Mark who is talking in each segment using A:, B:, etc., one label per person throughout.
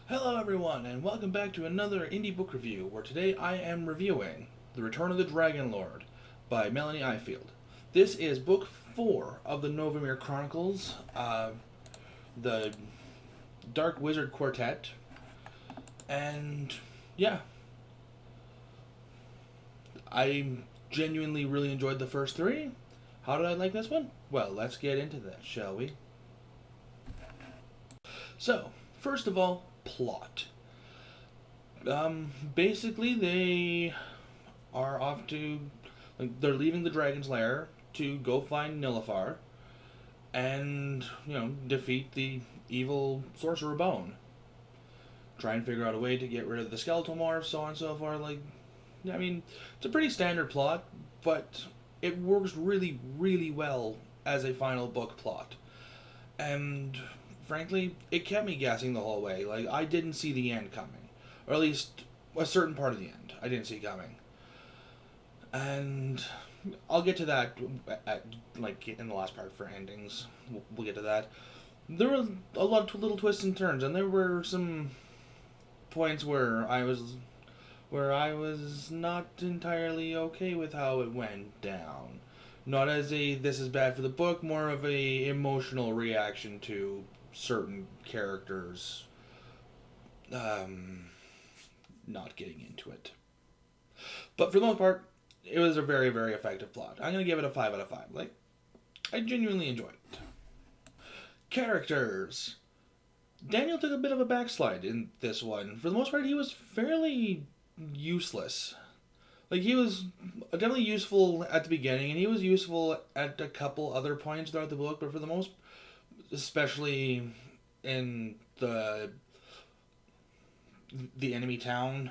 A: Hello everyone, and welcome back to another indie book review, where today I am reviewing The Return of the Dragon Lord by Melanie Ifield. This is book 4 of the Novemere Chronicles, the Dark Wizard Quartet, and yeah, I genuinely really enjoyed the first 3. How did I like this one? Well, let's get into that, shall we? So, first of all, plot. Basically, they are off to, like, they're leaving the dragon's lair to go find Nilafar and, defeat the evil sorcerer Bone. Try and figure out a way to get rid of the skeletal morph, so on and so forth. It's a pretty standard plot, but it works really, really well as a final book plot. And frankly, it kept me guessing the whole way. Like, I didn't see the end coming, or at least a certain part of the end I didn't see coming. And I'll get to that in the last part for endings. We'll get to that. There were a lot of little twists and turns, and there were some points where I was not entirely okay with how it went down. Not as a this is bad for the book, more of a emotional reaction to certain characters not getting into it. But for the most part, it was a very, very effective plot. I'm going to give it a 5 out of 5. I genuinely enjoyed it. Characters. Daniel took a bit of a backslide in this one. For the most part, he was fairly useless. He was definitely useful at the beginning, and he was useful at a couple other points throughout the book, but for the most, especially in the enemy town,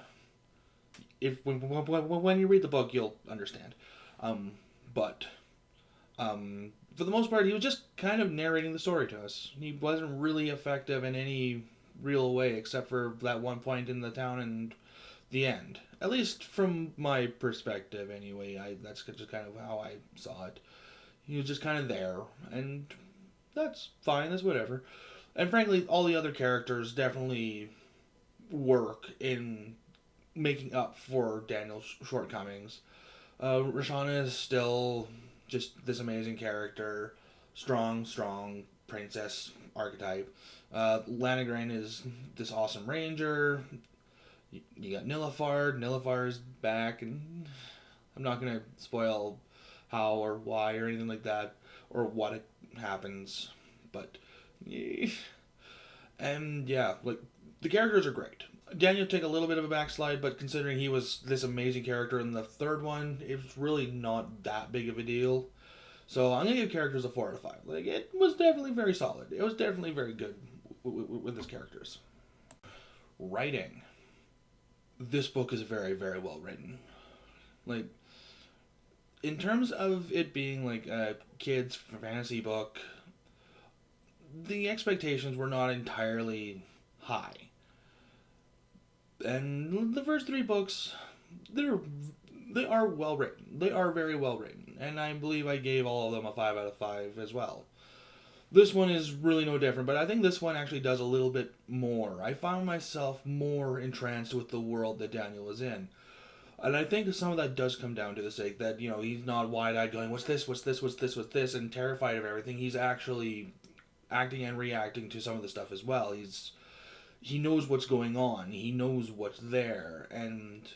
A: if when you read the book, you'll understand. But for the most part, he was just kind of narrating the story to us. He wasn't really effective in any real way, except for that one point in the town and the end. At least from my perspective, anyway. That's just kind of how I saw it. He was just kind of there, and that's fine. That's whatever. And frankly, all the other characters definitely work in making up for Daniel's shortcomings. Rashana is still just this amazing character, strong princess archetype. Lanagran is this awesome ranger. You got Nilafar. Nilafar's back, and I'm not gonna spoil how or why or anything like that, or what it happens, but yeah. And yeah, the characters are great. Daniel took a little bit of a backslide, but considering he was this amazing character in the third one, it was really not that big of a deal. So I'm gonna give characters a 4 out of 5. It was definitely very solid. It was definitely very good with his characters. Writing. This book is very, very well written. Like, in terms of it being like a kid's fantasy book, the expectations were not entirely high. And the first 3 books, they are well written. They are very well written, and I believe I gave all of them a 5 out of 5 as well. This one is really no different, but I think this one actually does a little bit more. I found myself more entranced with the world that Daniel is in. And I think some of that does come down to the sake that, he's not wide-eyed going, what's this, and terrified of everything. He's actually acting and reacting to some of the stuff as well. He knows what's going on. He knows what's there. And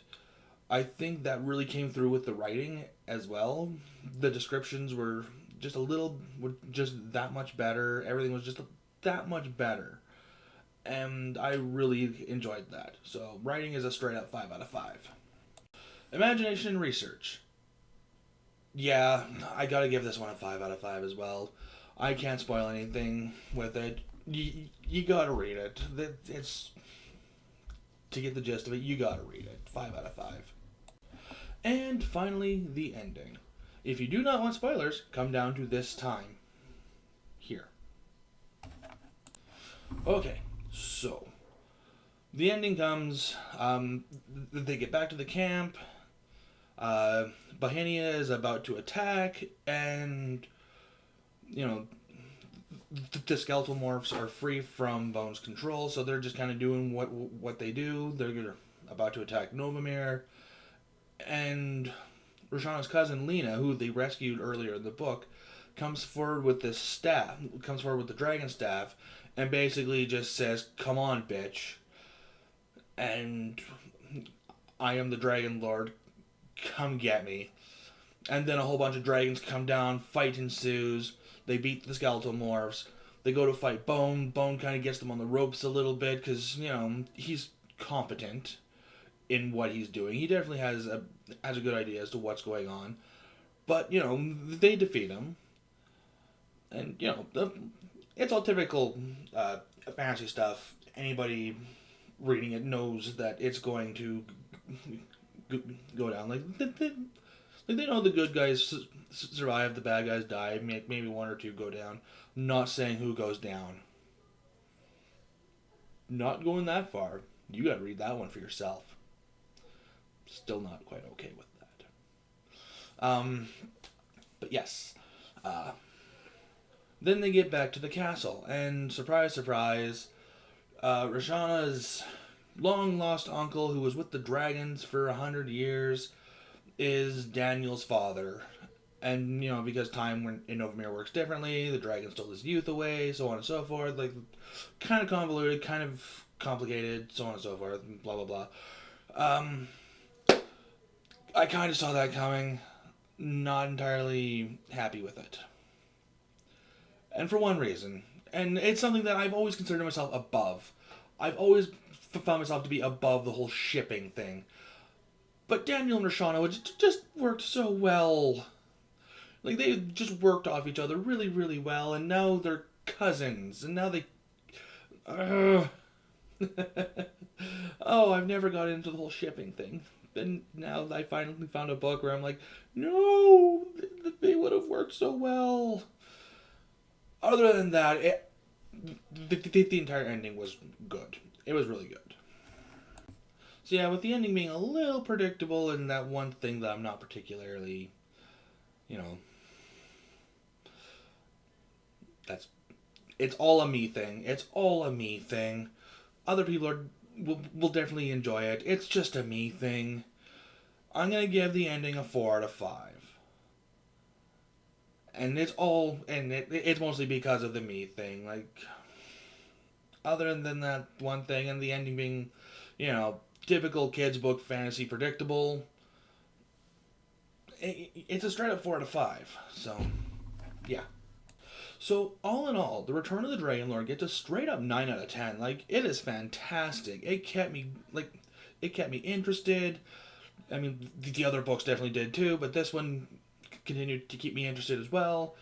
A: I think that really came through with the writing as well. The descriptions were just that much better. Everything was just that much better. And I really enjoyed that. So writing is a straight up 5 out of 5. Imagination and research. Yeah, I gotta give this one a 5 out of 5 as well. I can't spoil anything with it. You gotta read it. It's to get the gist of it, you gotta read it. 5 out of 5. And finally, the ending. If you do not want spoilers, come down to this time. Here. Okay, so the ending comes. They get back to the camp. Bahenia is about to attack, and the skeletal morphs are free from Bone's control, so they're just kind of doing what they do. They're about to attack Novamir, and Roshana's cousin Lena, who they rescued earlier in the book, comes forward with this staff, comes forward with the dragon staff, and basically just says, "Come on, bitch," and I am the Dragon Lord. Come get me. And then a whole bunch of dragons come down, fight ensues. They beat the skeletal morphs. They go to fight Bone. Bone kind of gets them on the ropes a little bit because, he's competent in what he's doing. He definitely has a good idea as to what's going on. But, they defeat him. And, it's all typical fantasy stuff. Anybody reading it knows that it's going to go down. They know the good guys survive, the bad guys die, maybe one or two go down. Not saying who goes down. Not going that far. You gotta read that one for yourself. Still not quite okay with that. But yes. Then they get back to the castle, and surprise, surprise, Roshana's long-lost uncle, who was with the dragons for 100 years, is Daniel's father. And, because time in Novamir works differently, the dragon stole his youth away, so on and so forth. Kind of convoluted, kind of complicated, so on and so forth, blah, blah, blah. I kind of saw that coming. Not entirely happy with it. And for one reason. And it's something that I've always considered myself above. I've always found myself to be above the whole shipping thing. But Daniel and Roshana just worked so well. They just worked off each other really, really well, and now they're cousins, and now they... Oh, I've never got into the whole shipping thing. And now I finally found a book where I'm like, no, they would have worked so well. Other than that, the entire ending was good. It was really good. So yeah, with the ending being a little predictable and that one thing that I'm not particularly, it's all a me thing. It's all a me thing. Other people will definitely enjoy it. It's just a me thing. I'm going to give the ending a 4 out of 5. And it's mostly because of the me thing. Other than that one thing and the ending being, typical kids book fantasy predictable, it's a straight up 4 out of 5. So, yeah. So, all in all, The Return of the Dragon Lord gets a straight up 9 out of 10. It is fantastic. It kept me interested. I mean, the other books definitely did too, but this one continued to keep me interested as well.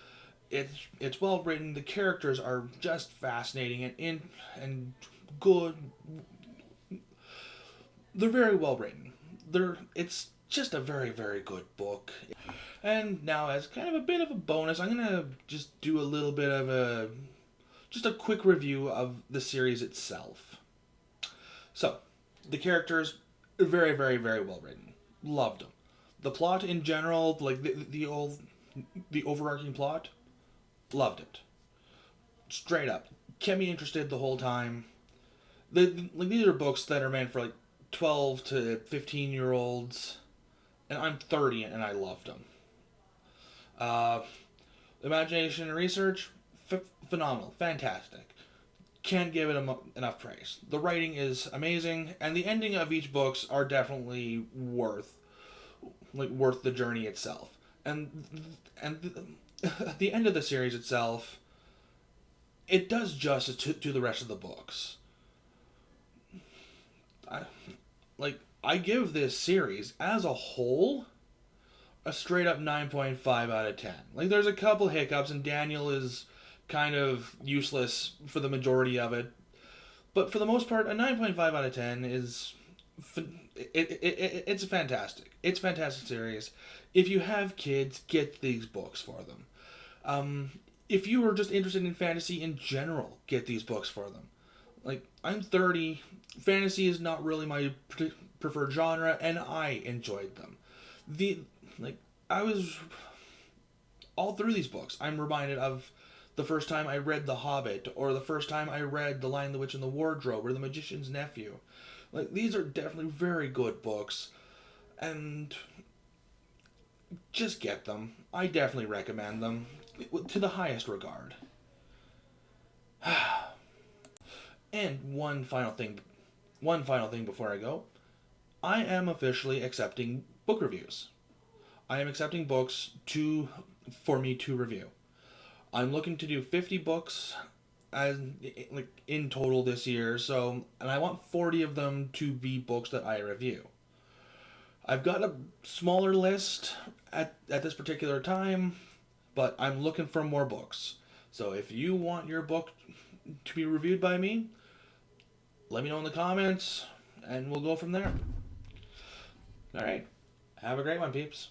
A: It's well written. The characters are just fascinating and good. They're very well written. It's just a very, very good book. And now, as kind of a bit of a bonus, I'm gonna just do a little bit of a quick review of the series itself. So, the characters are very, very, very well written. Loved them. The plot in general, the overarching plot, loved it. Straight up, kept me interested the whole time. These are books that are meant for 12 to 15-year-olds, and I'm 30 and I loved them. Imagination and research, phenomenal, fantastic. Can't give it enough praise. The writing is amazing, and the ending of each books are definitely worth the journey itself. And the end of the series itself, it does justice to the rest of the books. I give this series as a whole a straight up 9.5 out of 10. There's a couple hiccups, and Daniel is kind of useless for the majority of it, but for the most part, a 9.5 out of 10 is it's fantastic. It's a fantastic series. If you have kids, get these books for them. If you are just interested in fantasy in general, get these books for them. I'm 30. Fantasy is not really my preferred genre, and I enjoyed them. I was all through these books, I'm reminded of the first time I read The Hobbit, or the first time I read The Lion, the Witch, and the Wardrobe, or The Magician's Nephew. Like, these are definitely very good books, and just get them. I definitely recommend them to the highest regard. And one final thing before I go. I am officially accepting book reviews. I am accepting books for me to review. I'm looking to do 50 books as like in total this year, and I want 40 of them to be books that I review. I've got a smaller list at this particular time, but I'm looking for more books. So if you want your book to be reviewed by me, let me know in the comments, and we'll go from there. All right. Have a great one, peeps.